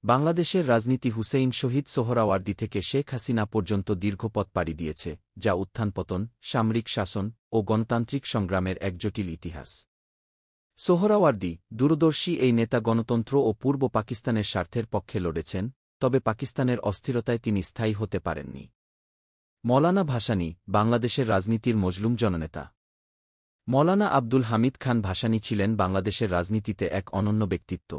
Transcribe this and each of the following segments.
বাংলাদেশের রাজনীতি হুসেইন শহীদ সোহরাওয়ার্দী থেকে শেখ হাসিনা পর্যন্ত দীর্ঘ পথ পাড়ি দিয়েছে, যা উত্থান-পতন, সামরিক শাসন ও গণতান্ত্রিক সংগ্রামের এক জটিল ইতিহাস। সোহরাওয়ার্দী, দূরদর্শী এই নেতা গণতন্ত্র ও পূর্ব পাকিস্তানের স্বার্থের পক্ষে লড়েছেন, তবে পাকিস্তানের অস্থিরতায় তিনি স্থায়ী হতে পারেননি। মওলানা ভাসানী, বাংলাদেশের রাজনীতির মজলুম জননেতা। মওলানা আব্দুল হামিদ খান ভাসানী ছিলেন বাংলাদেশের রাজনীতিতে এক অনন্য ব্যক্তিত্ব।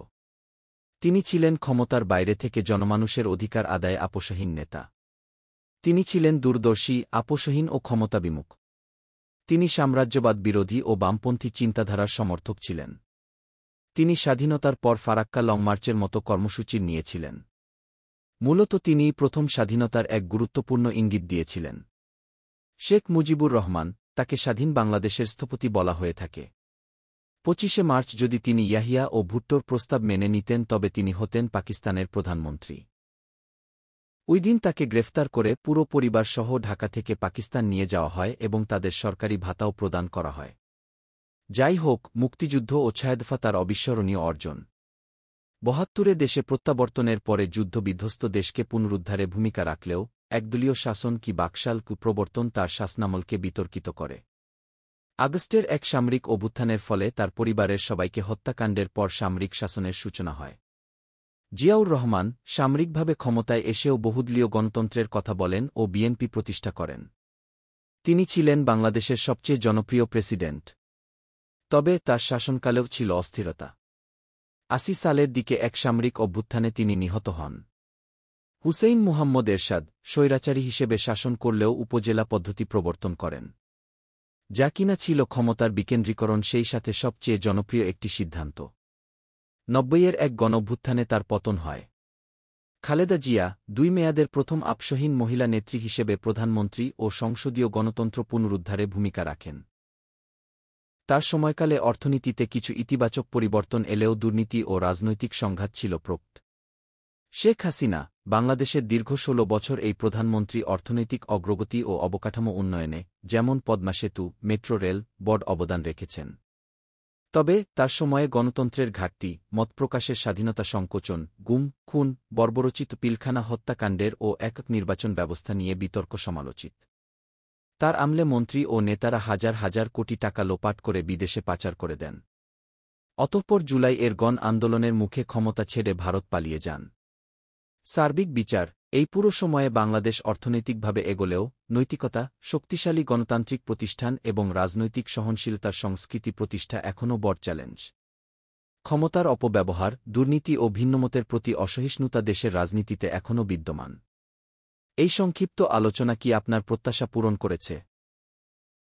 তিনি ছিলেন ক্ষমতার বাইরে থেকে জনমানুষের অধিকার আদায়ে আপোষহীন নেতা। তিনি ছিলেন দূরদর্শী, আপোষহীন ও ক্ষমতাবিমুখ। তিনি সাম্রাজ্যবাদ বিরোধী ও বামপন্থী চিন্তাধারার সমর্থক ছিলেন। তিনি স্বাধীনতার পর ফারাক্কা লং মার্চের মতো কর্মসূচি নিয়েছিলেন। মূলত তিনিই প্রথম স্বাধীনতার এক গুরুত্বপূর্ণ ইঙ্গিত দিয়েছিলেন। শেখ মুজিবুর রহমান, তাকে স্বাধীন বাংলাদেশের স্থপতি বলা হয়ে থাকে। ২৫শে মার্চ যদি তিনি ইয়াহিয়া ও ভুট্টোর প্রস্তাব মেনে নিতেন তবে তিনি হতেন পাকিস্তানের প্রধানমন্ত্রী। ওই দিন তাকে গ্রেফতার করে পুরো পরিবারসহ ঢাকা থেকে পাকিস্তান নিয়ে যাওয়া হয় এবং তাদের সরকারি ভাতাও প্রদান করা হয়। যাই হোক, মুক্তিযুদ্ধ ও ছায়েদফা তার অবিস্মরণীয় অর্জন। ৭২ দেশে প্রত্যাবর্তনের পরে যুদ্ধবিধ্বস্ত দেশকে পুনরুদ্ধারে ভূমিকা রাখলেও একদলীয় শাসন কি বাকশাল কুপ্রবর্তন তার শাসনামলকে বিতর্কিত করে। আগস্টের এক সামরিক অভ্যুত্থানের ফলে তার পরিবারের সবাইকে হত্যাকাণ্ডের পর সামরিক শাসনের সূচনা হয়। জিয়াউর রহমান সামরিকভাবে ক্ষমতায় এসেও বহুদলীয় গণতন্ত্রের কথা বলেন ও বিএনপি প্রতিষ্ঠা করেন। তিনি ছিলেন বাংলাদেশের সবচেয়ে জনপ্রিয় প্রেসিডেন্ট। তবে তার শাসনকালেও ছিল অস্থিরতা। ৮০ সালের দিকে এক সামরিক অভ্যুত্থানে তিনি নিহত হন। হুসেইন মুহাম্মদ এরশাদ স্বৈরাচারী হিসেবে শাসন করলেও উপজেলা পদ্ধতি প্রবর্তন করেন, যা কিনা ছিল ক্ষমতার বিকেন্দ্রীকরণ, সেই সাথে সবচেয়ে জনপ্রিয় একটি সিদ্ধান্ত। ৯০-এর এক গণঅভ্যুত্থানে তার পতন হয়। খালেদা জিয়া ২ মেয়াদের প্রথম আপসহীন মহিলা নেত্রী হিসেবে প্রধানমন্ত্রী ও সংসদীয় গণতন্ত্র পুনরুদ্ধারে ভূমিকা রাখেন। তার সময়কালে অর্থনীতিতে কিছু ইতিবাচক পরিবর্তন এলেও দুর্নীতি ও রাজনৈতিক সংঘাত ছিল প্রকট। শেখ হাসিনা, বাংলাদেশের দীর্ঘ ১৬ বছর এই প্রধানমন্ত্রী অর্থনৈতিক অগ্রগতি ও অবকাঠামো উন্নয়নে, যেমন পদ্মা সেতু, মেট্রো রেল, বড় অবদান রেখেছেন। তবে তার সময়ে গণতন্ত্রের ঘাটতি, মতপ্রকাশের স্বাধীনতা সংকোচন, গুম, খুন, বর্বরোচিত পিলখানা হত্যাকাণ্ডের ও একক নির্বাচন ব্যবস্থা নিয়ে বিতর্ক সমালোচিত। তার আমলে মন্ত্রী ও নেতারা হাজার হাজার কোটি টাকা লোপাট করে বিদেশে পাচার করে দেন। অতঃপর জুলাই এর গণ আন্দোলনের মুখে ক্ষমতা ছেড়ে ভারত পালিয়ে যান। সার্বিক বিচার, এই পুরো সময়ে বাংলাদেশ অর্থনৈতিকভাবে এগোলেও নৈতিকতা, শক্তিশালী গণতান্ত্রিক প্রতিষ্ঠান এবং রাজনৈতিক সহনশীলতার সংস্কৃতি প্রতিষ্ঠা এখনও বড় চ্যালেঞ্জ। ক্ষমতার অপব্যবহার, দুর্নীতি ও ভিন্নমতের প্রতি অসহিষ্ণুতা দেশের রাজনীতিতে এখনও বিদ্যমান। এই সংক্ষিপ্ত আলোচনা কি আপনার প্রত্যাশা পূরণ করেছে?